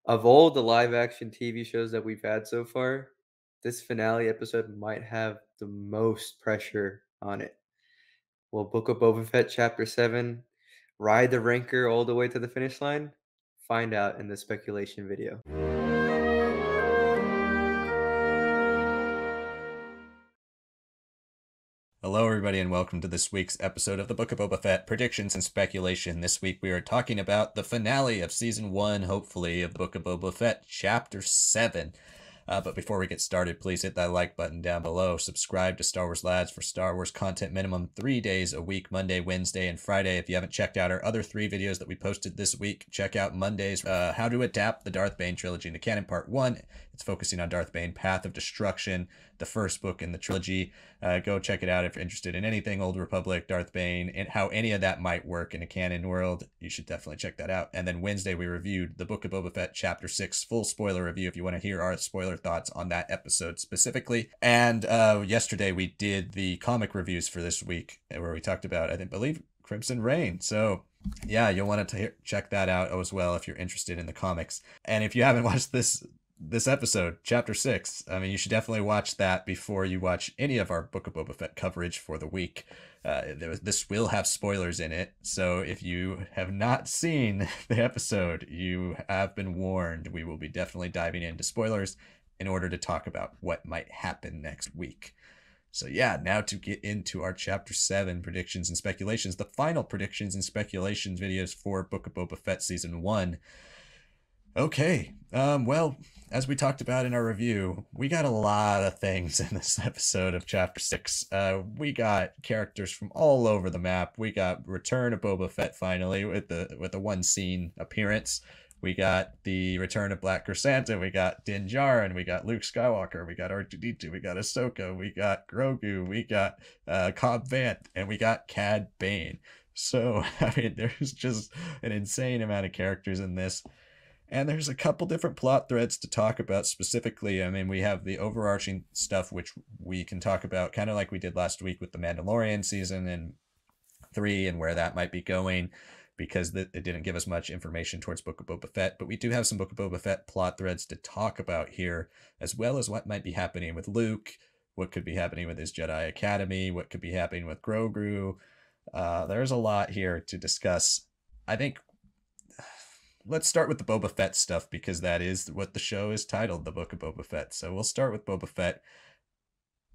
Of all the live action TV shows that we've had so far, this finale episode might have the most pressure on it. Will Book of Boba Fett Chapter 7 ride the Ranker all the way to the finish line? Find out in the speculation video. Hello, everybody, and welcome to this week's episode of the Book of Boba Fett Predictions and Speculation. This week we are talking about the finale of Season 1, hopefully, of the Book of Boba Fett, Chapter 7. But before we get started, please hit that like button down below. Subscribe to Star Wars Lads for Star Wars content minimum 3 days a week, Monday, Wednesday, and Friday. If you haven't checked out our other 3 videos that we posted this week, check out Monday's How to Adapt the Darth Bane Trilogy into Canon Part 1. It's focusing on Darth Bane, Path of Destruction, the first book in the trilogy. Go check it out if you're interested in anything Old Republic, Darth Bane, and how any of that might work in a canon world. You should definitely check that out. And then Wednesday, we reviewed the Book of Boba Fett Chapter 6, full spoiler review if you want to hear our spoiler thoughts on that episode specifically. And yesterday, we did the comic reviews for this week, where we talked about, I believe, Crimson Reign. So yeah, you'll want to check that out as well if you're interested in the comics. And if you haven't watched this episode, Chapter 6, you should definitely watch that before you watch any of our Book of Boba Fett coverage for the week. This will have spoilers in it, so if you have not seen the episode, you have been warned. We will be definitely diving into spoilers in order to talk about what might happen next week. So yeah, now to get into our Chapter 7 predictions and speculations, the final predictions and speculations videos for Book of Boba Fett Season 1. Okay, well, as we talked about in our review, we got a lot of things in this episode of Chapter 6. We got characters from all over the map. We got Return of Boba Fett finally with the one scene appearance. We got the return of Black Chrysanthemum. We got Din Djarin. We got Luke Skywalker. We got R2-D2. We got Ahsoka. We got Grogu. We got Cobb Vanth. And we got Cad Bane. So, there's just an insane amount of characters in this. And there's a couple different plot threads to talk about specifically. We have the overarching stuff, which we can talk about kind of like we did last week with the Mandalorian season and 3 and where that might be going, because it didn't give us much information towards Book of Boba Fett. But we do have some Book of Boba Fett plot threads to talk about here, as well as what might be happening with Luke, what could be happening with his Jedi Academy, what could be happening with Grogu. There's a lot here to discuss. I think let's start with the Boba Fett stuff, because that is what the show is titled, The Book of Boba Fett. So we'll start with Boba Fett.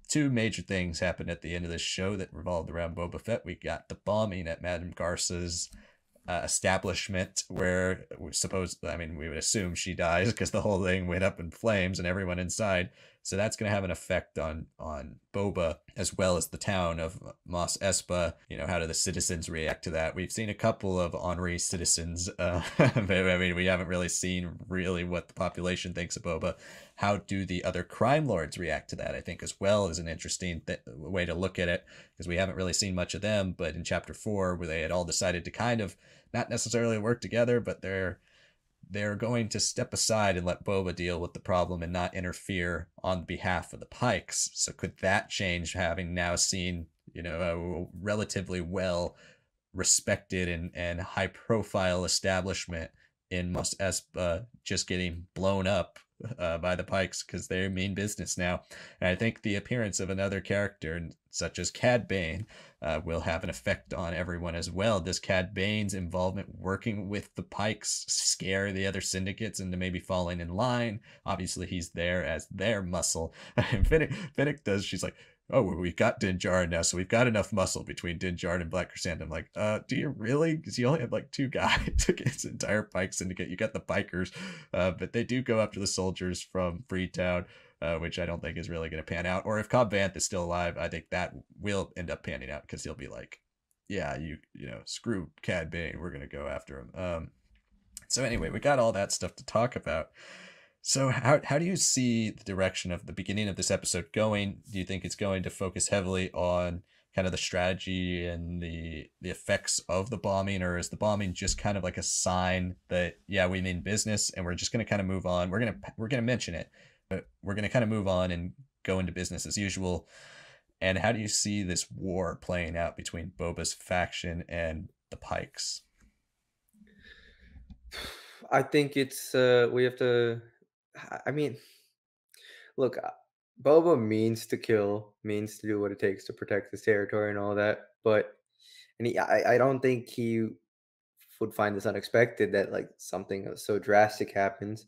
2 major things happened at the end of this show that revolved around Boba Fett. We got the bombing at Madame Garsa's establishment, where we would assume she dies because the whole thing went up in flames and everyone inside. So that's going to have an effect on Boba, as well as the town of Mos Espa. How do the citizens react to that? We've seen a couple of Henri citizens. We haven't really seen what the population thinks of Boba. How do the other crime lords react to that? I think as well is an interesting way to look at it, because we haven't really seen much of them. But in Chapter 4, where they had all decided to kind of not necessarily work together, but they're going to step aside and let Boba deal with the problem and not interfere on behalf of the Pikes. So could that change, having now seen, a relatively well respected and high profile establishment in Mos Espa just getting blown up by the Pikes, because they mean business now. And I think the appearance of another character, such as Cad Bane, will have an effect on everyone as well. Does Cad Bane's involvement working with the Pikes scare the other syndicates into maybe falling in line? Obviously, he's there as their muscle. And Finnick does, she's like, oh, well, we've got Din Djarin now, so we've got enough muscle between Din Djarin and Black Chrysanthemum. I'm like, do you really? Because you only have like 2 guys against the entire Pike Syndicate. You got the bikers, but they do go after the soldiers from Freetown, which I don't think is really going to pan out. Or if Cobb Vanth is still alive, I think that will end up panning out, because he'll be like, yeah, screw Cad Bane, we're going to go after him. So anyway, we got all that stuff to talk about. So how do you see the direction of the beginning of this episode going? Do you think it's going to focus heavily on kind of the strategy and the effects of the bombing, or is the bombing just kind of like a sign that, yeah, we mean business and we're just going to kind of move on? We're going to mention it, but we're going to kind of move on and go into business as usual. And how do you see this war playing out between Boba's faction and the Pikes? I think it's we have to. I mean, look, Boba means to kill, means to do what it takes to protect his territory and all that. But I don't think he would find this unexpected that like something so drastic happens.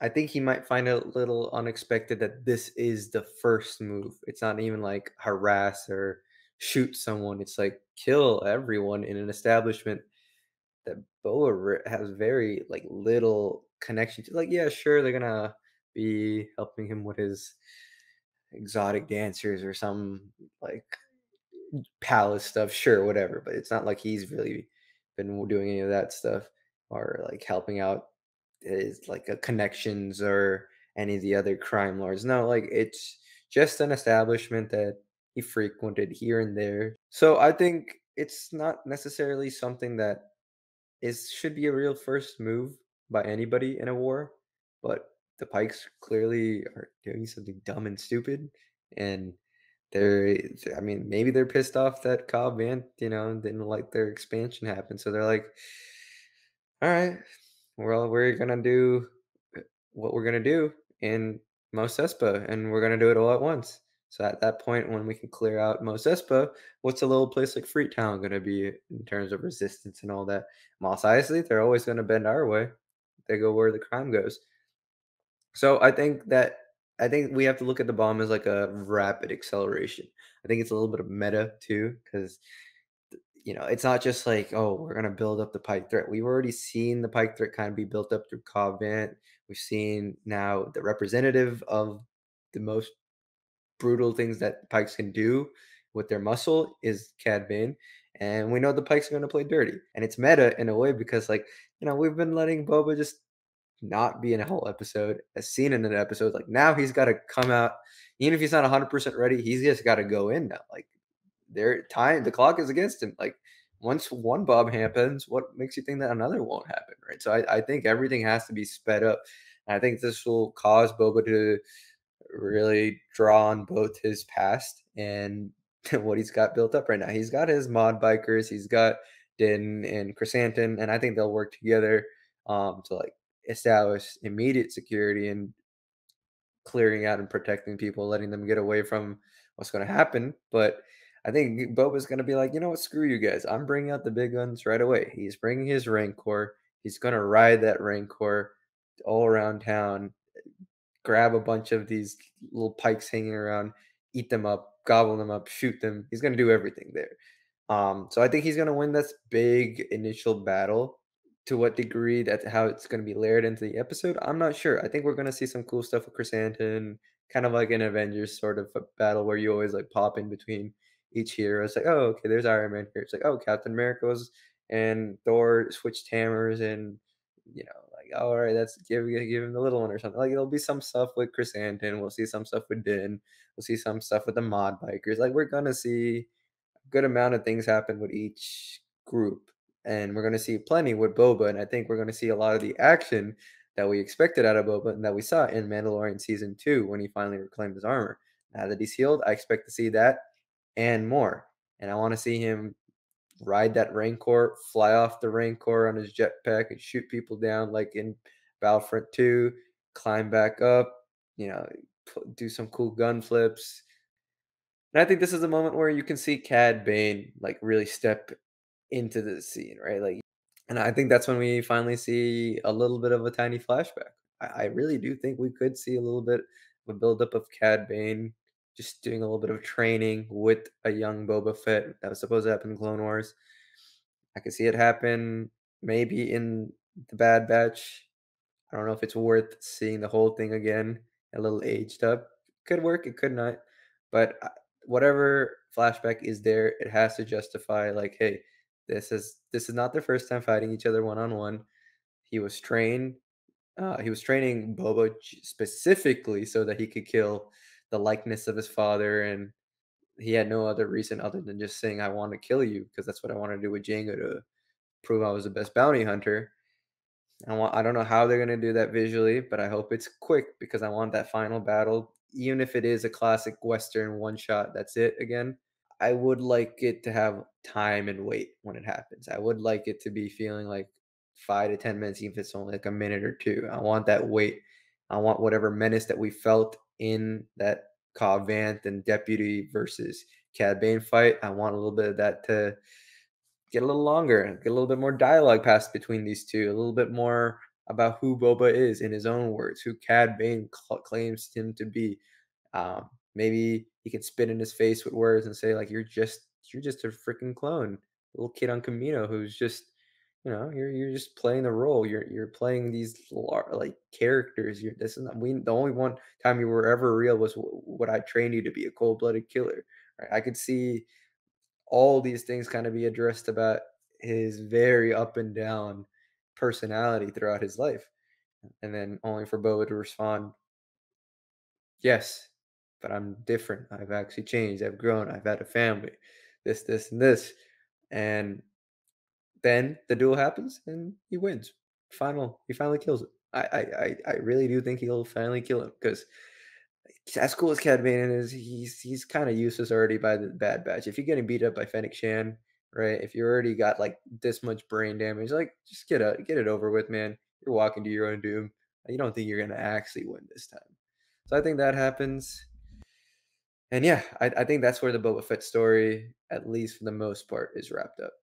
I think he might find it a little unexpected that this is the first move. It's not even like harass or shoot someone. It's like kill everyone in an establishment that has very like little connection to. Like, yeah, sure, they're gonna be helping him with his exotic dancers or some like palace stuff, sure, whatever. But it's not like he's really been doing any of that stuff or like helping out his like connections or any of the other crime lords. No, like it's just an establishment that he frequented here and there. So I think it's not necessarily something that is should be a real first move by anybody in a war, but the Pikes clearly are doing something dumb and stupid, and they're I mean, maybe they're pissed off that Cad Bane, didn't like their expansion happen, so they're like, "All right, well, we're gonna do what we're gonna do in Mos Espa, and we're gonna do it all at once." So at that point, when we can clear out Mos Espa, what's a little place like Freetown gonna be in terms of resistance and all that? Mos Eisley, they're always gonna bend our way. They go where the crime goes. So I think we have to look at the bomb as like a rapid acceleration. I think it's a little bit of meta too, because it's not just like, oh, we're gonna build up the pike threat. We've already seen the pike threat kind of be built up through Covenant. We've seen now the representative of the most brutal things that pikes can do with their muscle is Cad Bane. And we know the pikes are gonna play dirty. And it's meta in a way because like, we've been letting Boba just not be in a whole episode, as seen in an episode. Like now he's gotta come out, even if he's not 100% ready, he's just gotta go in now. Like the clock is against him. Like once one bob happens, what makes you think that another won't happen, right? So I think everything has to be sped up. And I think this will cause Boba to really draw on both his past and what he's got built up right now. He's got his mod bikers, he's got Din and Chrysanthemum, and I think they'll work together to like establish immediate security and clearing out and protecting people, letting them get away from what's going to happen. But I think Boba's going to be like, you know what, screw you guys. I'm bringing out the big guns right away. He's bringing his Rancor. He's going to ride that Rancor all around town, grab a bunch of these little pikes hanging around, eat them up, gobble them up, shoot them. He's going to do everything there. So I think he's going to win this big initial battle. To what degree, that's how it's going to be layered into the episode, I'm not sure. I think we're going to see some cool stuff with Chrysanthemum, kind of like an Avengers sort of a battle where you always like pop in between each hero. It's like, oh, okay, there's Iron Man here. It's like, oh, Captain America's and Thor switched hammers, and like, all right, that's give him the little one or something. Like, it'll be some stuff with Chrysanthemum. We'll see some stuff with Din. We'll see some stuff with the mod bikers. Like, we're gonna see good amount of things happen with each group. And we're going to see plenty with Boba. And I think we're going to see a lot of the action that we expected out of Boba and that we saw in Mandalorian season 2 when he finally reclaimed his armor. Now that he's healed, I expect to see that and more. And I want to see him ride that Rancor, fly off the Rancor on his jetpack and shoot people down like in Battlefront 2, climb back up, you know, do some cool gun flips, and I think this is a moment where you can see Cad Bane like really step into the scene, right? Like, and I think that's when we finally see a little bit of a tiny flashback. I really do think we could see a little bit of a buildup of Cad Bane just doing a little bit of training with a young Boba Fett that was supposed to happen in Clone Wars. I could see it happen maybe in the Bad Batch. I don't know if it's worth seeing the whole thing again, a little aged up. Could work, it could not. But whatever flashback is there, it has to justify like, hey, this is not their first time fighting each other one on one. He was trained. He was training Boba specifically so that he could kill the likeness of his father, and he had no other reason other than just saying, "I want to kill you," because that's what I want to do with Django to prove I was the best bounty hunter. I don't know how they're gonna do that visually, but I hope it's quick because I want that final battle, even if it is a classic Western one shot, that's it again. I would like it to have time and weight when it happens. I would like it to be feeling like 5 to 10 minutes, even if it's only like a minute or two. I want that weight. I want whatever menace that we felt in that Cobb Vanth and Deputy versus Cad Bane fight. I want a little bit of that to get a little longer, get a little bit more dialogue passed between these two, a little bit more about who Boba is in his own words, who Cad Bane claims him to be. Maybe he can spit in his face with words and say like, you're just a freaking clone, little kid on Camino who's just, you're just playing the role. You're playing these like characters. You're this is not, we the only one time you were ever real was what I trained you to be, a cold blooded killer. Right? I could see all these things kind of be addressed about his very up and down personality throughout his life. And then only for Boba to respond, yes, but I'm different. I've actually changed. I've grown. I've had a family. This, and this. And then the duel happens and he wins. He finally kills it. I really do think he'll finally kill him because as cool as Cad Bane is, he's kind of useless already by the Bad Batch. If you're getting beat up by Fennec Shan, right? If you already got like this much brain damage, like just get it over with, man. You're walking to your own doom. You don't think you're gonna actually win this time. So I think that happens. And yeah, I think that's where the Boba Fett story, at least for the most part, is wrapped up.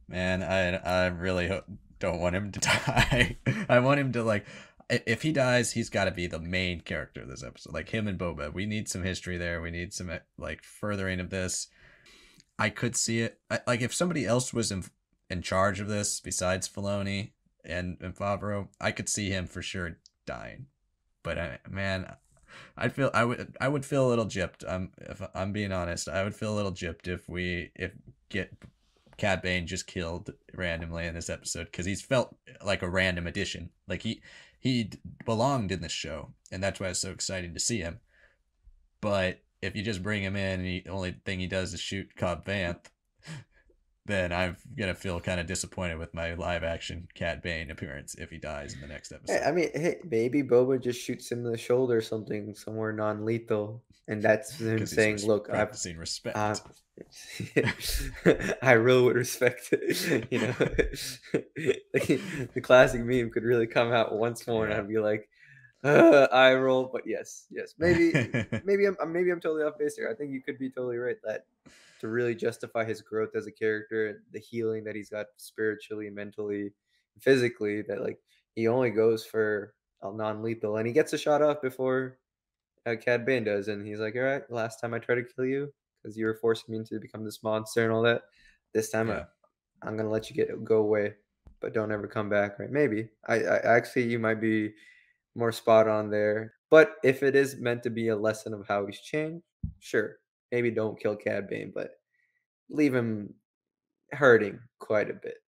Man, I really don't want him to die. I want him to like, if he dies, he's got to be the main character of this episode. Like him and Boba, we need some history there. We need some like furthering of this. I could see it. Like if somebody else was in charge of this besides Filoni and Favreau, I could see him for sure dying. But man, I would feel a little gypped. If I'm being honest, I would feel a little gypped if get Cad Bane just killed randomly in this episode because he's felt like a random addition. Like he belonged in this show, and that's why it's so exciting to see him. But if you just bring him in and the only thing he does is shoot Cobb Vanth, then I'm gonna feel kind of disappointed with my live action Cad Bane appearance if he dies in the next Hey, episode. I mean, hey, maybe Boba just shoots him in the shoulder or something, somewhere non-lethal, and that's him Because he's saying, "Look, practicing uh, respect. I really would respect it." The classic meme could really come out once more, and Yeah. I'd be like, "I roll." But yes, yes, maybe I'm totally off base here. I think you could be totally right that to really justify his growth as a character, the healing that he's got spiritually, mentally, physically, that like he only goes for a non-lethal, and he gets a shot off before Cad Bane does, and he's like, "All right, last time I tried to kill you because you were forcing me to become this monster and all that. This time Yeah. I'm gonna let you go away, but don't ever come back." Right? Maybe. I actually you might be more spot on there. But if it is meant to be a lesson of how he's changed, sure. Maybe don't kill Cad Bane, but leave him hurting quite a bit.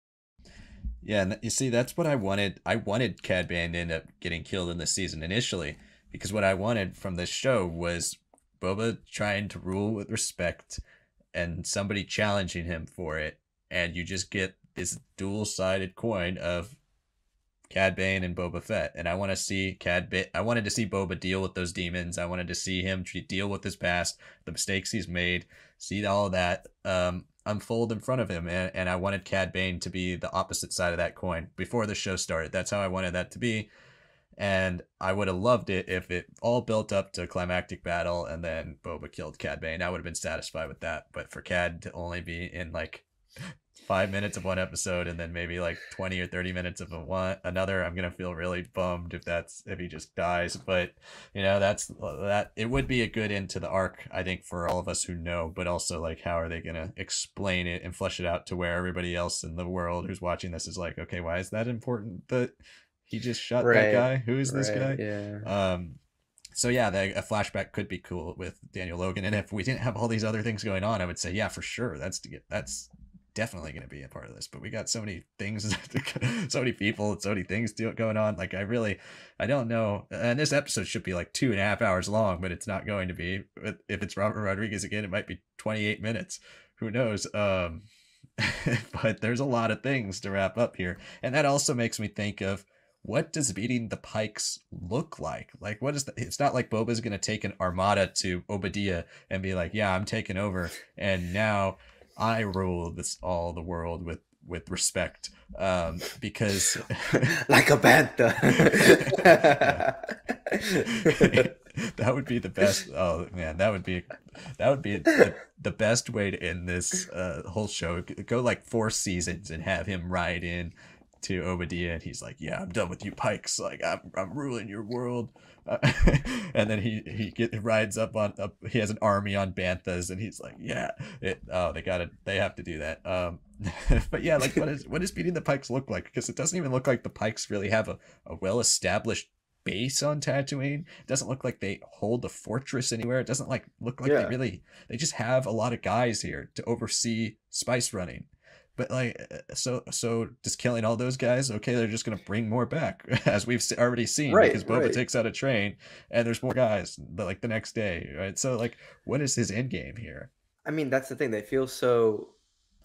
Yeah, and you see, that's what I wanted. I wanted Cad Bane to end up getting killed in this season initially, because what I wanted from this show was Boba trying to rule with respect and somebody challenging him for it, and you just get this dual-sided coin of Cad Bane and Boba Fett. And I want to see Cad Bane. I wanted to see Boba deal with those demons. I wanted to see him deal with his past, the mistakes he's made, see all of that unfold in front of him. And I wanted Cad Bane to be the opposite side of that coin before the show started. That's how I wanted that to be. And I would have loved it if it all built up to a climactic battle and then Boba killed Cad Bane. I would have been satisfied with that. But for Cad to only be in like 5 minutes of one episode and then maybe like 20 or 30 minutes of another, I'm gonna feel really bummed if he just dies. But that's that. It would be a good end to the arc, I think, for all of us who know, but also like how are they gonna explain it and flesh it out to where everybody else in the world who's watching this is like, okay, why is that important that he just shot that Right. guy? Who is this Right. guy? Yeah. So yeah, a flashback could be cool with Daniel Logan, and if we didn't have all these other things going on, I would say yeah, for sure, that's definitely going to be a part of this. But we got so many things, so many people, so many things going on. Like I don't know. And this episode should be like 2.5 hours long, but it's not going to be. If it's Robert Rodriguez again, it might be 28 minutes. Who knows? But there's a lot of things to wrap up here, and that also makes me think of, what does beating the Pikes look like? Like, what is the? It's not like Boba's going to take an armada to Obadiah and be like, yeah, I'm taking over, and now I rule all the world with respect, because Like a panther. yeah, that would be the best. Oh man, that would be the best way to end this whole show. Go like 4 seasons and have him ride in to Obadiah, and he's like, "Yeah, I'm done with you, Pikes. Like, I'm ruling your world." Uh, and then he rides up on up. He has an army on Banthas, and he's like, "Yeah, they have to do that." But yeah, like what does beating the Pikes look like? Because it doesn't even look like the Pikes really have a well established base on Tatooine. It doesn't look like they hold a fortress anywhere. It doesn't like look like Yeah. they just have a lot of guys here to oversee spice running. But like, so just killing all those guys, okay, they're just gonna bring more back, as we've already seen, Right, because Boba right. takes out a train and there's more guys, but like the next day, right? So like, what is his end game here? I mean, that's the thing.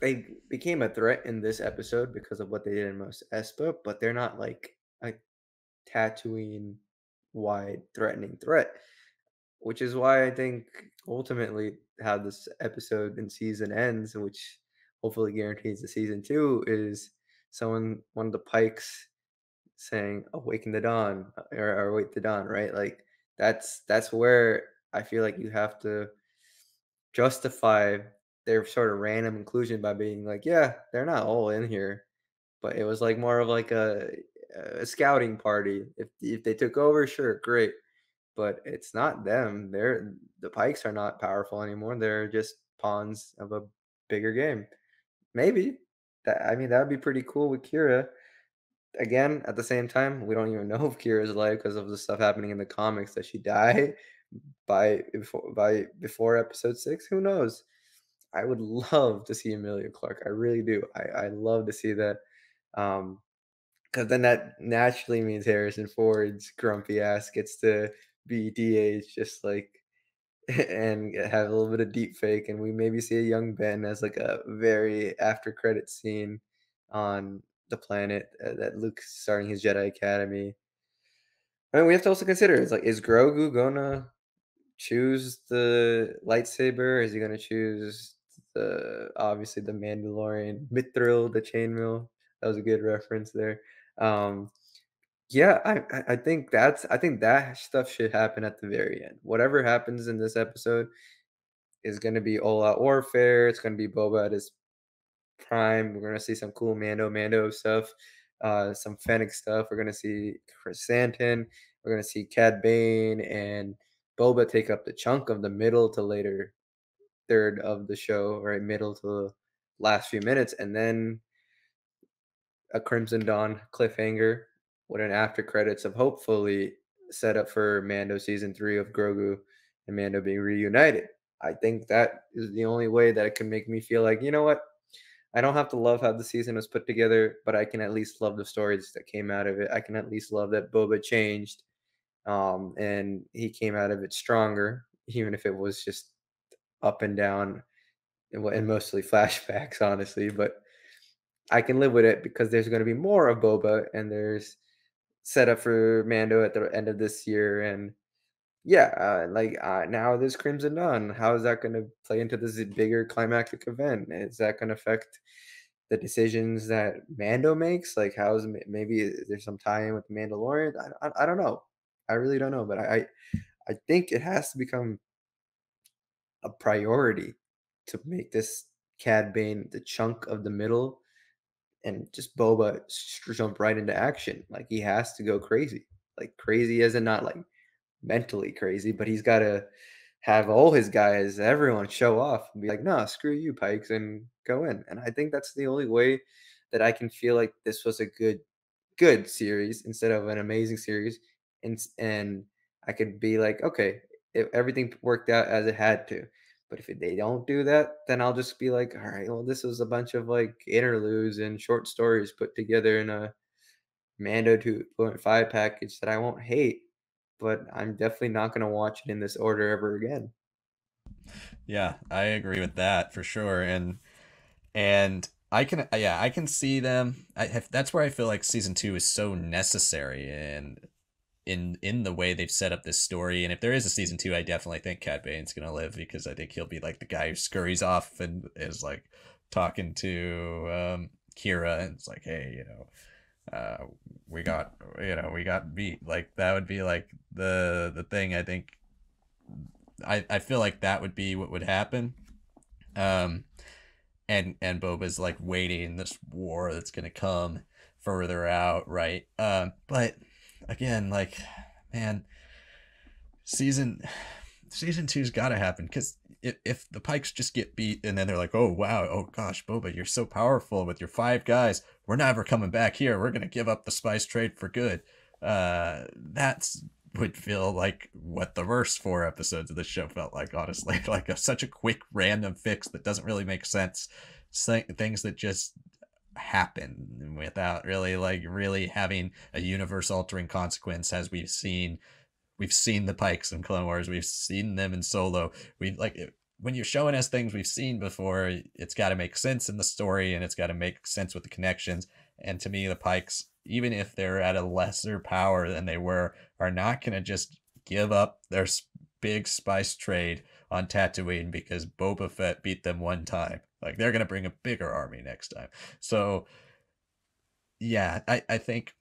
They became a threat in this episode because of what they did in most Espa, but they're not like a Tatooine wide threatening threat, which is why I think ultimately how this episode and season ends, which hopefully guarantees the season two, is one of the Pikes saying "Awaken the dawn" or "Await the dawn," right? Like that's where I feel like you have to justify their sort of random inclusion by being like, yeah, they're not all in here, but it was like more of like a scouting party. If they took over, sure, great, but it's not them. The Pikes are not powerful anymore. They're just pawns of a bigger game. Maybe I mean that would be pretty cool with Kira. Again, at the same time, we don't even know if Kira's alive because of the stuff happening in the comics. Does she die by before episode 6? Who knows? I would love to see Emilia Clarke. I really do. I love to see that. Because then that naturally means Harrison Ford's grumpy ass gets to be DH, just like and have a little bit of deep fake, and we maybe see a young Ben as like a very after credit scene on the planet that Luke's starting his Jedi Academy. I mean, we have to also consider is Grogu gonna choose the lightsaber? Is he gonna choose the obviously the Mandalorian mithril, the chainmail? That was a good reference there. Um, yeah, I think that stuff should happen at the very end. Whatever happens in this episode is gonna be all out warfare. It's gonna be Boba at his prime. We're gonna see some cool Mando stuff, some Fennec stuff. We're gonna see Chris Santon. We're gonna see Cad Bane and Boba take up the chunk of the middle to later third of the show, right? Middle to the last few minutes, and then a Crimson Dawn cliffhanger with an after credits of hopefully set up for Mando season 3 of Grogu and Mando being reunited. I think that is the only way that it can make me feel like, you know what? I don't have to love how the season was put together, but I can at least love the stories that came out of it. I can at least love that Boba changed, and he came out of it stronger, even if it was just up and down and mostly flashbacks, honestly. But I can live with it because there's going to be more of Boba, and there's setup for Mando at the end of this year, and yeah, now this Crimson Dawn. How is that going to play into this bigger climactic event? Is that going to affect the decisions that Mando makes? Like, maybe there's some tie-in with the Mandalorian? I don't know. I really don't know, but I think it has to become a priority to make this Cad Bane the chunk of the middle and just Boba jump right into action. Like he has to go crazy, like crazy as in not like mentally crazy, but he's got to have all his guys, everyone show off and be like, "No, screw you, Pikes," and go in. And I think that's the only way that I can feel like this was a good series instead of an amazing series, and I could be like, okay, if everything worked out as it had to. But if they don't do that, then I'll just be like, all right, well, this was a bunch of like interludes and short stories put together in a Mando 2.5 package that I won't hate, but I'm definitely not gonna watch it in this order ever again. Yeah, I agree with that for sure, and I can see them. That's where I feel like season 2 is so necessary, and in the way they've set up this story. And if there is a season 2, I definitely think Cad Bane's gonna live, because I think he'll be like the guy who scurries off and is like talking to Kira, and it's like, hey, uh, we got beat. Like that would be like the thing. I think I feel like that would be what would happen. Um, and Boba's like waiting this war that's gonna come further out, right? But again, like, man, season season two's got to happen because if the Pikes just get beat and then they're like, oh wow, oh gosh, Boba, you're so powerful with your 5 guys, we're never coming back here. We're gonna give up the spice trade for good. That's would feel like what the first 4 episodes of the show felt like, honestly. Like such a quick random fix that doesn't really make sense. Things that just happen without really having a universe altering consequence, as we've seen the Pikes in Clone Wars. We've seen them in Solo. We've like when you're showing us things we've seen before, it's got to make sense in the story and it's got to make sense with the connections. And to me, the Pikes, even if they're at a lesser power than they were, are not going to just give up their big spice trade on Tatooine because Boba Fett beat them one time. Like they're going to bring a bigger army next time. So yeah, I think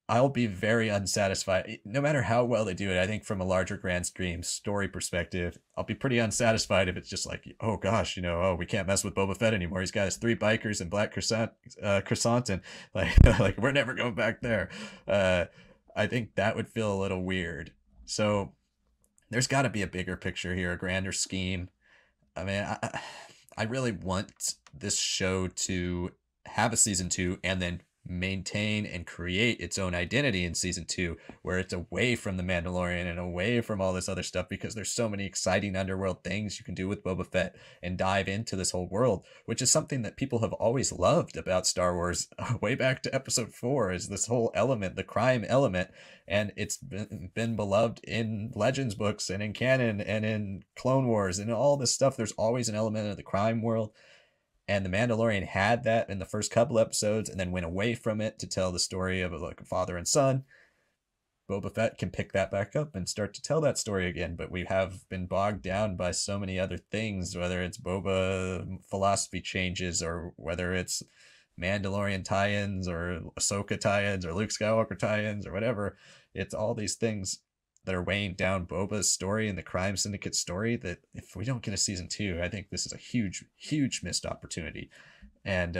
I'll be very unsatisfied. No matter how well they do it, I think from a larger grand stream story perspective, I'll be pretty unsatisfied if it's just like, oh gosh, oh, we can't mess with Boba Fett anymore. He's got his 3 bikers and black croissant, and like, like we're never going back there. I think that would feel a little weird. So there's got to be a bigger picture here, a grander scheme. I mean, I really want this show to have a season 2 and then maintain and create its own identity in season 2, where it's away from the Mandalorian and away from all this other stuff, because there's so many exciting underworld things you can do with Boba Fett and dive into this whole world, which is something that people have always loved about Star Wars way back to episode 4, is this whole element, the crime element. And it's been beloved in Legends books and in canon and in Clone Wars and all this stuff. There's always an element of the crime world, and the Mandalorian had that in the first couple episodes and then went away from it to tell the story of like a father and son. Boba Fett can pick that back up and start to tell that story again, but we have been bogged down by so many other things, whether it's Boba philosophy changes or whether it's Mandalorian tie-ins or Ahsoka tie-ins or Luke Skywalker tie-ins or whatever. It's all these things that are weighing down Boba's story and the crime syndicate story, that if we don't get a season 2, I think this is a huge missed opportunity. And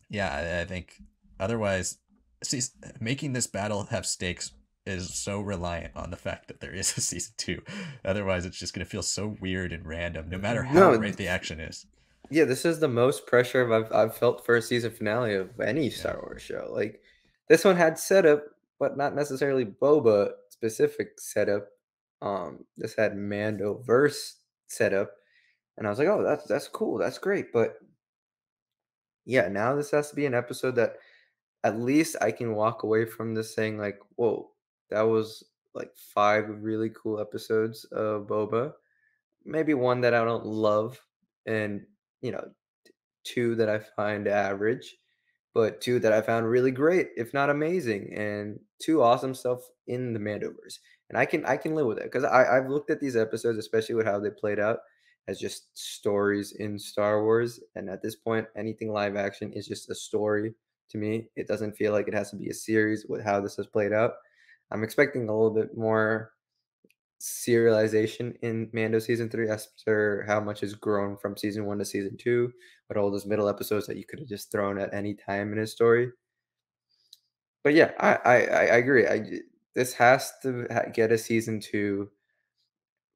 yeah, I think otherwise, see, making this battle have stakes is so reliant on the fact that there is a season 2. Otherwise, it's just going to feel so weird and random, no matter how No, great the action is. yeah, this is the most pressure I've felt for a season finale of any Yeah. Star Wars show. Like this one had setup, but not necessarily Boba specific setup. This had Mando verse setup, and I was like, oh, that's cool, that's great. But yeah, now this has to be an episode that at least I can walk away from this saying like, whoa, that was like 5 really cool episodes of Boba. Maybe one that I don't love, and you know 2 that I find average, but 2 that I found really great, if not amazing, and 2 awesome stuff in the Mandoverse. And I can live with it because I've looked at these episodes, especially with how they played out, as just stories in Star Wars. And at this point, anything live action is just a story to me. It doesn't feel like it has to be a series with how this has played out. I'm expecting a little bit more serialization in Mando season 3 after how much has grown from season 1 to season 2, but all those middle episodes that you could have just thrown at any time in his story. But yeah, I agree. This has to get a season 2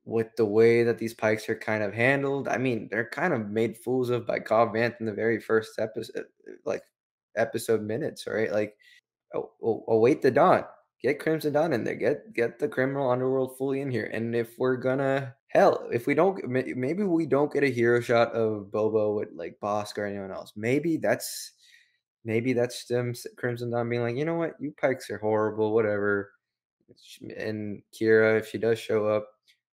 with the way that these pikes are kind of handled. I mean, they're kind of made fools of by Cobb Vanth in the very first episode, like episode minutes, right? Like await the dawn. Get Crimson Dawn in there. Get the criminal underworld fully in here. And if we're gonna hell, if we don't, maybe we don't get a hero shot of Bobo with like Bosk or anyone else. Maybe that's them Crimson Dawn being like, you know what, you Pikes are horrible, whatever. And Kira, if she does show up,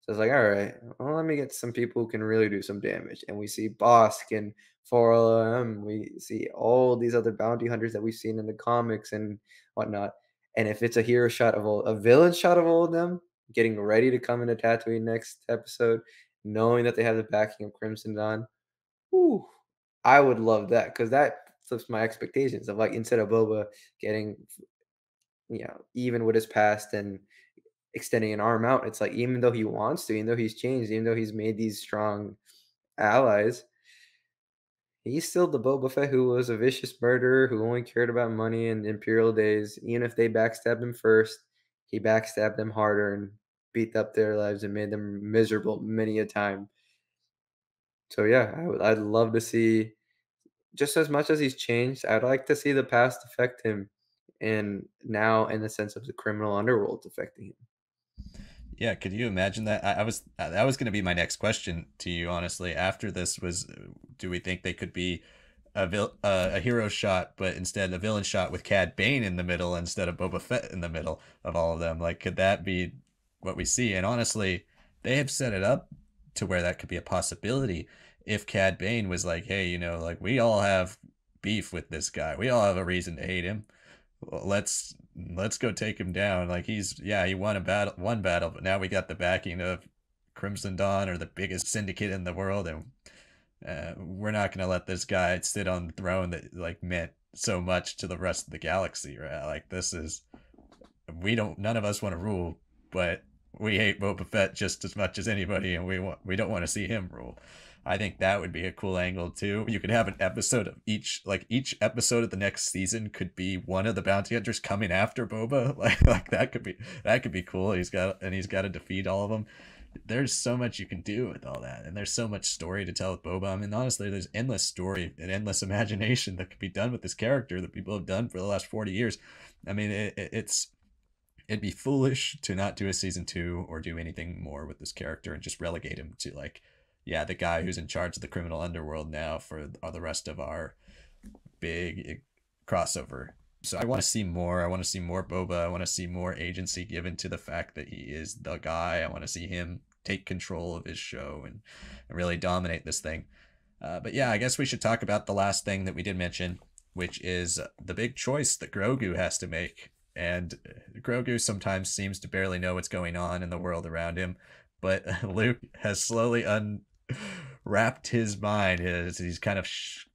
so it's like, all right, well, let me get some people who can really do some damage. And we see Bosk and 4LM. We see all these other bounty hunters that we've seen in the comics and whatnot. And if it's a hero shot of all, a villain shot of all of them, getting ready to come into Tatooine next episode, knowing that they have the backing of Crimson Dawn, whew, I would love that because that flips my expectations of like instead of Boba getting even with his past and extending an arm out, it's like even though he wants to, even though he's changed, even though he's made these strong allies, he's still the Boba Fett who was a vicious murderer who only cared about money and Imperial days. Even if they backstabbed him first, he backstabbed them harder and beat up their lives and made them miserable many a time. So yeah, I'd love to see just as much as he's changed. I'd like to see the past affect him, and now in the sense of the criminal underworld affecting him. Yeah, could you imagine that? That was going to be my next question to you, honestly. After this was, do we think they could be a hero shot, but instead a villain shot with Cad Bane in the middle instead of Boba Fett in the middle of all of them? Like, could that be what we see? And honestly, they have set it up to where that could be a possibility if Cad Bane was like, hey, like we all have beef with this guy. We all have a reason to hate him. Well, let's go take him down. Like he won one battle, but now we got the backing of Crimson Dawn, or the biggest syndicate in the world, and we're not gonna let this guy sit on the throne that like meant so much to the rest of the galaxy, right? Like this is none of us want to rule, but we hate Boba Fett just as much as anybody, and we don't want to see him rule. I think that would be a cool angle too. You could have an episode of each episode of the next season could be one of the bounty hunters coming after Boba. Like that could be cool. He's got to defeat all of them. There's so much you can do with all that, and there's so much story to tell with Boba. I mean, honestly, there's endless story and endless imagination that could be done with this character that people have done for the last 40 years. I mean, it'd be foolish to not do a season 2 or do anything more with this character and just relegate him to like, yeah, the guy who's in charge of the criminal underworld now for the rest of our big crossover. So I want to see more. I want to see more Boba. I want to see more agency given to the fact that he is the guy. I want to see him take control of his show and really dominate this thing. But yeah, I guess we should talk about the last thing that we did mention, which is the big choice that Grogu has to make. And Grogu sometimes seems to barely know what's going on in the world around him, but Luke has slowly unwrapped his mind. He's kind of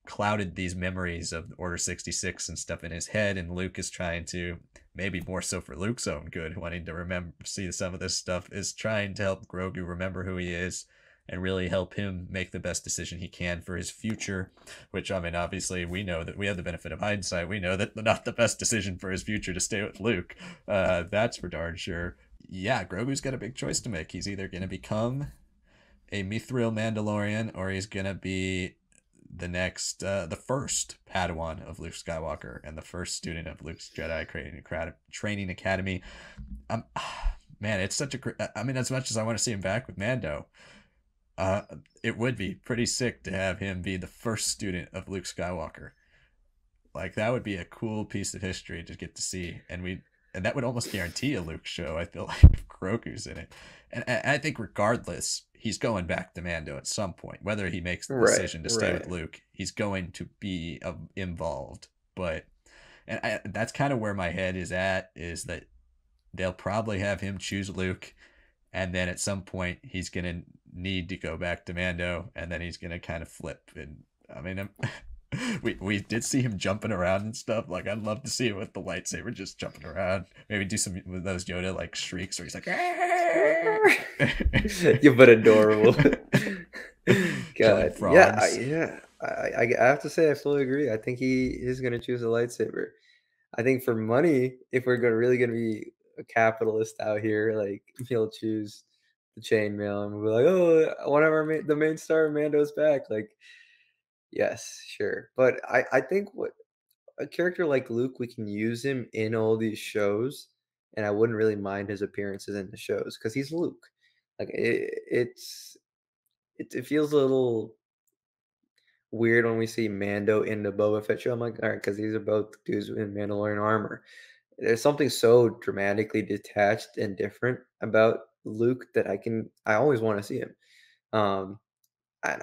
clouded these memories of Order 66 and stuff in his head, and Luke is trying to, maybe more so for Luke's own good, wanting to see some of this stuff, is trying to help Grogu remember who he is and really help him make the best decision he can for his future. Which, I mean, obviously, we know that we have the benefit of hindsight. We know that not the best decision for his future to stay with Luke. That's for darn sure. Yeah, Grogu's got a big choice to make. He's either going to become a Mithril Mandalorian, or he's going to be the first Padawan of Luke Skywalker and the first student of Luke's Jedi Training Academy. Man, it's such a. I mean, as much as I want to see him back with Mando, it would be pretty sick to have him be the first student of Luke Skywalker. Like that would be a cool piece of history to get to see, and that would almost guarantee a Luke show. I feel like if Grogu's in it, and I think regardless, he's going back to Mando at some point. Whether he makes the Right, decision to stay with right. Luke, he's going to be involved. But that's kind of where my head is at. Is that they'll probably have him choose Luke, and then at some point he's gonna need to go back to Mando, and then he's gonna kind of flip. And I mean, we did see him jumping around and stuff. Like I'd love to see him with the lightsaber just jumping around. Maybe do some with those Yoda like shrieks where he's like, You but adorable. killing God, frogs. I have to say I fully agree. I think he is gonna choose a lightsaber. I think for money, if we're really gonna be a capitalist out here, like he'll choose the chainmail and we'll be like, oh, one of the main star Mando's back. Like, yes, sure. But I think what a character like Luke, we can use him in all these shows, and I wouldn't really mind his appearances in the shows because he's Luke. Like it feels a little weird when we see Mando in the Boba Fett show. I'm like, all right, because these are both dudes in Mandalorian armor. There's something so dramatically detached and different about Luke that I always want to see him. Um, and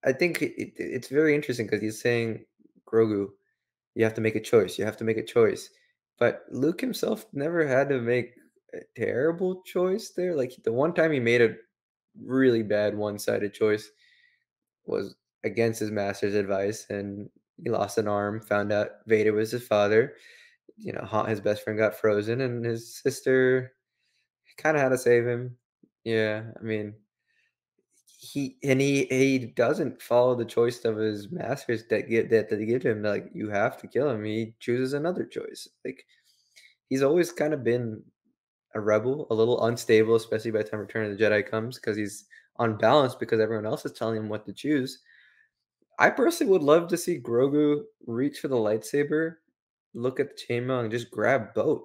I think it's very interesting because he's saying, Grogu, you have to make a choice. You have to make a choice. But Luke himself never had to make a terrible choice there. Like the one time he made a really bad one-sided choice was against his master's advice, and He lost an arm, found out Vader was his father. His best friend got frozen, and his sister kinda had to save him. Yeah, I mean, he doesn't follow the choice of his masters that they give to him, like, "You have to kill him." He chooses another choice. Like, he's always kinda been a rebel, a little unstable, especially by the time Return of the Jedi comes, because he's unbalanced because everyone else is telling him what to choose. I personally would love to see Grogu reach for the lightsaber, look at the chainmail, and just grab both.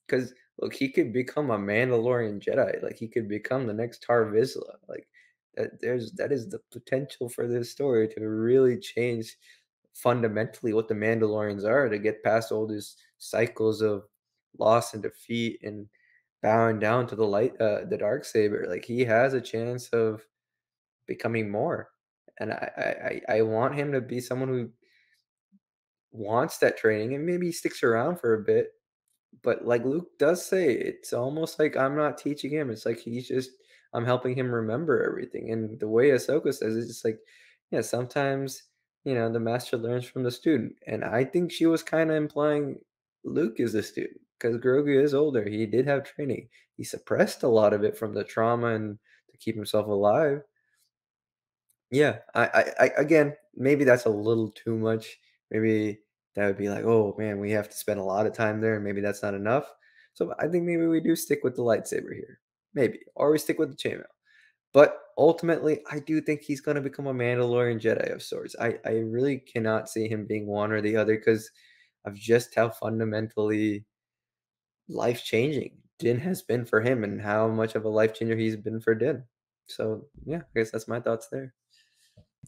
Because look, he could become a Mandalorian Jedi. Like he could become the next Tar Vizsla. Like that is the potential for this story to really change fundamentally what the Mandalorians are, to get past all these cycles of loss and defeat and bowing down to the dark saber. Like he has a chance of becoming more. And I want him to be someone who wants that training and maybe sticks around for a bit. But like Luke does say, it's almost like I'm not teaching him. It's like I'm helping him remember everything. And the way Ahsoka says it's just like, yeah, sometimes, the master learns from the student. And I think she was kind of implying Luke is the student because Grogu is older. He did have training. He suppressed a lot of it from the trauma and to keep himself alive. Yeah, again, maybe that's a little too much. Maybe that would be like, "Oh, man, we have to spend a lot of time there, and maybe that's not enough." So I think maybe we do stick with the lightsaber here. Maybe. Or we stick with the chainmail. But ultimately, I do think he's gonna become a Mandalorian Jedi of sorts. I really cannot see him being one or the other because of just how fundamentally life-changing Din has been for him and how much of a life changer he's been for Din. So, yeah, I guess that's my thoughts there.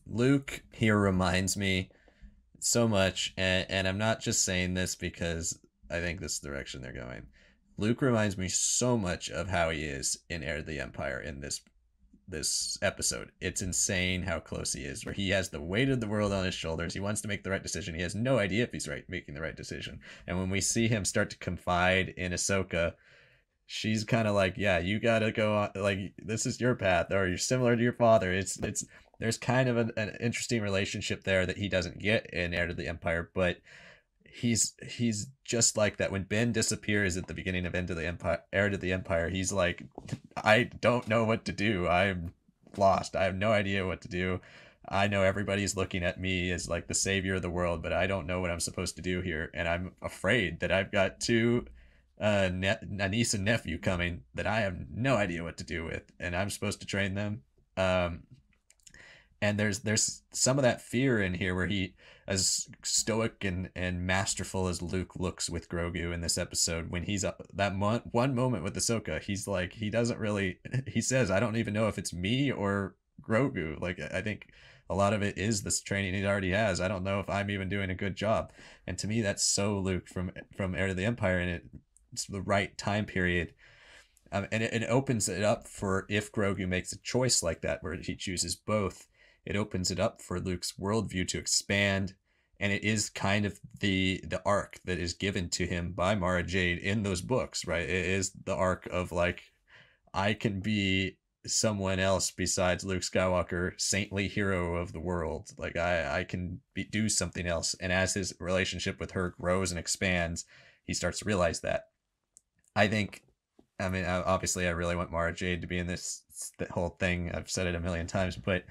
Luke here reminds me so much, and I'm not just saying this because I think this is the direction they're going. Luke reminds me so much of how he is in Heir of the Empire in this episode. It's insane how close he is, where he has the weight of the world on his shoulders. He wants to make the right decision. He has no idea if he's making the right decision. And when we see him start to confide in Ahsoka, she's kind of like, yeah, you gotta go on, like, this is your path, or you're similar to your father. It's there's kind of an interesting relationship there that he doesn't get in Heir to the Empire, but he's just like that. When Ben disappears at the beginning of End of the Empire, Heir to the Empire, he's like, I don't know what to do. I'm lost. I have no idea what to do. I know everybody's looking at me as like the savior of the world, but I don't know what I'm supposed to do here, and I'm afraid that I've got two a niece and nephew coming that I have no idea what to do with, and I'm supposed to train them. Um, and there's some of that fear in here where he, as stoic and masterful as Luke looks with Grogu in this episode, when he's one moment with Ahsoka, he's like, he doesn't really, he says, I don't even know if it's me or Grogu. Like, I think a lot of it is this training he already has. I don't know if I'm even doing a good job. And to me, that's so Luke from Heir to the Empire, and it's the right time period. And it opens it up for, if Grogu makes a choice like that where he chooses both, it opens it up for Luke's worldview to expand. And it is kind of the arc that is given to him by Mara Jade in those books, right? It is the arc of like, I can be someone else besides Luke Skywalker, saintly hero of the world. Like, I can do something else. And as his relationship with her grows and expands, he starts to realize that. I think, I mean, obviously, I really want Mara Jade to be in this whole thing. I've said it a million times, but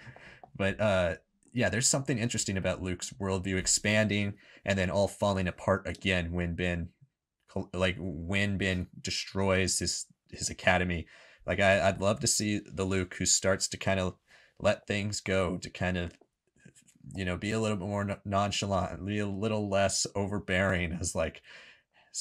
yeah, there's something interesting about Luke's worldview expanding and then all falling apart again when Ben destroys his academy. Like, I'd love to see the Luke who starts to kind of let things go, to kind of, be a little bit more nonchalant, be a little less overbearing, as like,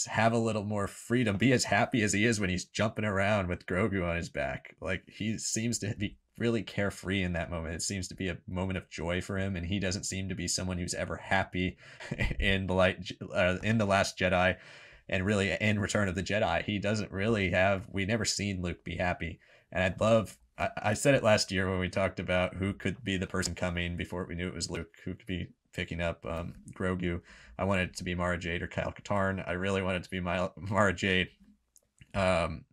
have a little more freedom, be as happy as he is when he's jumping around with Grogu on his back. Like, he seems to be really carefree in that moment. It seems to be a moment of joy for him, and he doesn't seem to be someone who's ever happy in in the Last Jedi, and really in Return of the Jedi. He doesn't really have. We never seen Luke be happy, and I'd love. I said it last year when we talked about who could be the person coming before we knew it was Luke, who could be picking up Grogu. I wanted it to be Mara Jade or Kyle Katarn. I really wanted it to be Mara Jade, in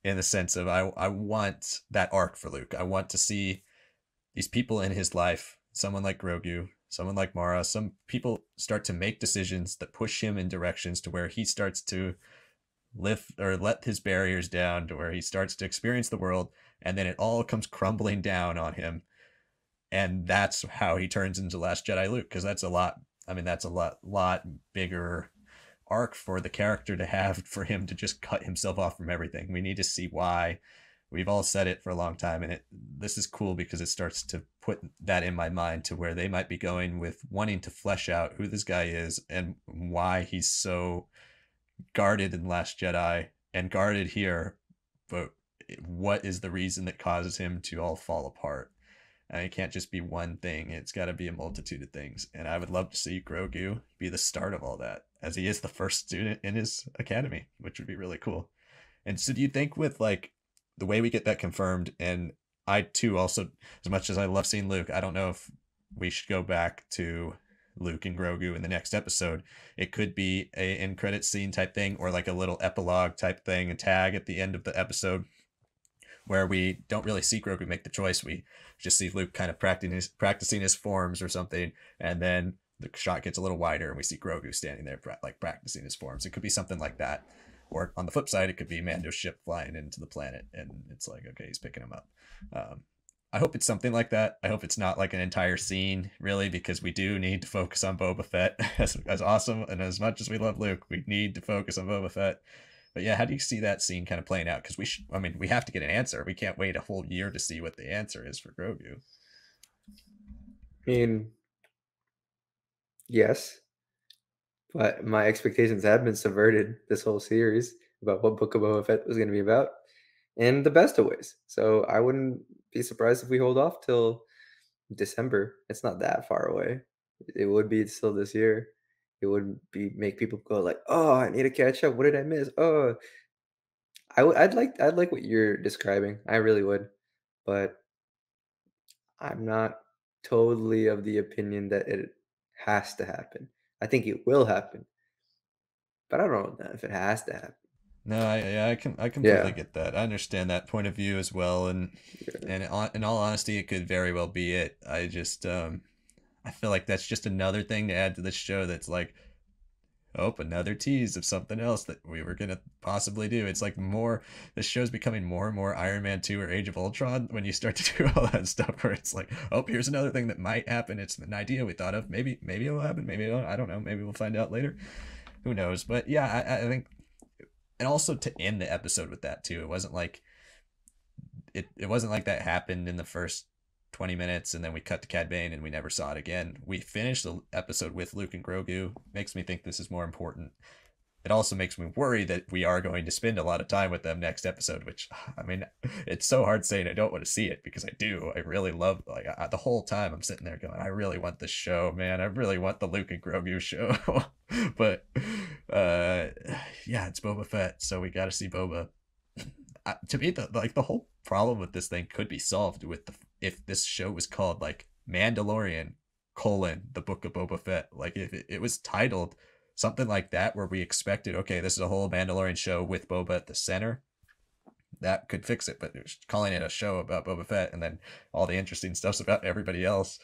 the sense of I want that arc for Luke. I want to see these people in his life, someone like Grogu, someone like Mara, some people start to make decisions that push him in directions to where he starts to lift or let his barriers down, to where he starts to experience the world, and then it all comes crumbling down on him. And that's how he turns into Last Jedi Luke, because that's a lot. I mean, that's a lot bigger arc for the character to have, for him to just cut himself off from everything. We need to see why. We've all said it for a long time, and this is cool because it starts to put that in my mind, to where they might be going with wanting to flesh out who this guy is and why he's so guarded in Last Jedi and guarded here, but what is the reason that causes him to all fall apart? And it can't just be one thing. It's got to be a multitude of things. And I would love to see Grogu be the start of all that, as he is the first student in his academy, which would be really cool. And so do you think, with like the way we get that confirmed, and I too also, as much as I love seeing Luke, I don't know if we should go back to Luke and Grogu in the next episode. It could be a end credit scene type thing, or like a little epilogue type thing, a tag at the end of the episode, where we don't really see Grogu make the choice. We just see Luke kind of practicing his forms or something, and then the shot gets a little wider and we see Grogu standing there like practicing his forms. It could be something like that. Or on the flip side, it could be Mando's ship flying into the planet and it's like, okay, he's picking him up. I hope it's something like that. I hope it's not like an entire scene, really, because we do need to focus on Boba Fett. As awesome and as much as we love Luke, we need to focus on Boba Fett. But yeah, how do you see that scene kind of playing out? Because we have to get an answer. We can't wait a whole year to see what the answer is for Grogu. I mean, yes, but my expectations have been subverted this whole series about what Book of Boba Fett was going to be about, in the best of ways. So I wouldn't be surprised if we hold off till December. It's not that far away. It would be still this year. It would be make people go like, "Oh, I need to catch up. What did I miss?" Oh, I'd like what you're describing. I really would, but I'm not totally of the opinion that it has to happen. I think it will happen, but I don't know if it has to happen. No, I completely Yeah, get that. I understand that point of view as well, yeah. and in all honesty, it could very well be it. I just I feel like that's just another thing to add to the show. That's like, oh, another tease of something else that we were gonna possibly do. It's like more, this show's becoming more and more Iron Man 2 or Age of Ultron when you start to do all that stuff, where it's like, oh, here's another thing that might happen. It's an idea we thought of. Maybe it'll happen. Maybe it won't. I don't know. Maybe we'll find out later. Who knows? But yeah, I think, and also to end the episode with that too. It wasn't like that happened in the first 20 minutes and then we cut to Cad Bane and we never saw it again. We finished the episode with Luke and Grogu. Makes me think this is more important. It also makes me worry that we are going to spend a lot of time with them next episode, which, I mean, it's so hard saying I don't want to see it, because I do. I really love, like, the whole time I'm sitting there going, I really want this show, man. I really want the Luke and Grogu show. But yeah, it's Boba Fett, so we got to see Boba. To me, the whole problem with this thing could be solved with if this show was called like Mandalorian the Book of Boba Fett. Like if it was titled something like that, where we expected, okay, this is a whole Mandalorian show with Boba at the center, that could fix it. But calling it a show about Boba Fett and then all the interesting stuff's about everybody else,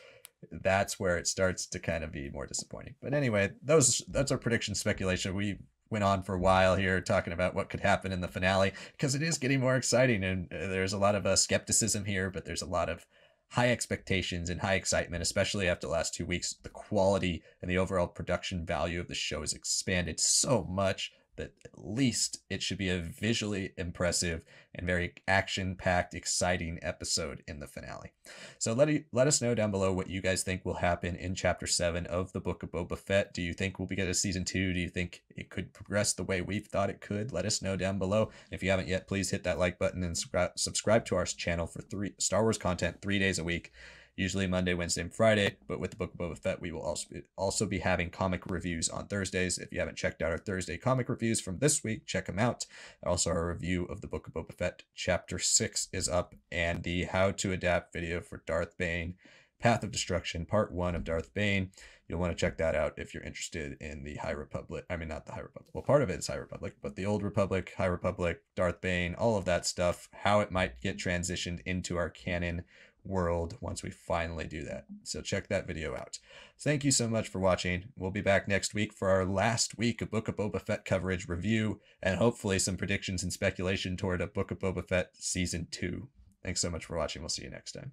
that's where it starts to kind of be more disappointing. But anyway, that's our prediction speculation. We went on for a while here talking about what could happen in the finale, because it is getting more exciting, and there's a lot of skepticism here, but there's a lot of high expectations and high excitement, especially after the last 2 weeks. The quality and the overall production value of the show has expanded so much that at least it should be a visually impressive and very action-packed, exciting episode in the finale. So let us know down below what you guys think will happen in Chapter 7 of the Book of Boba Fett. Do you think we'll get a Season 2? Do you think it could progress the way we've thought it could? Let us know down below. If you haven't yet, please hit that like button and subscribe to our channel for Star Wars content 3 days a week. Usually Monday, Wednesday, and Friday, but with the Book of Boba Fett, we will also be having comic reviews on Thursdays. If you haven't checked out our Thursday comic reviews from this week, check them out. Also, our review of the Book of Boba Fett Chapter 6 is up, and the How to Adapt video for Darth Bane, Path of Destruction, Part 1 of Darth Bane. You'll want to check that out if you're interested in the High Republic. I mean, not the High Republic. Well, part of it is High Republic, but the Old Republic, High Republic, Darth Bane, all of that stuff, how it might get transitioned into our canon world once we finally do that. So check that video out. Thank you so much for watching. We'll be back next week for our last week of Book of Boba Fett coverage review, and hopefully some predictions and speculation toward a Book of Boba Fett Season 2. Thanks so much for watching. We'll see you next time.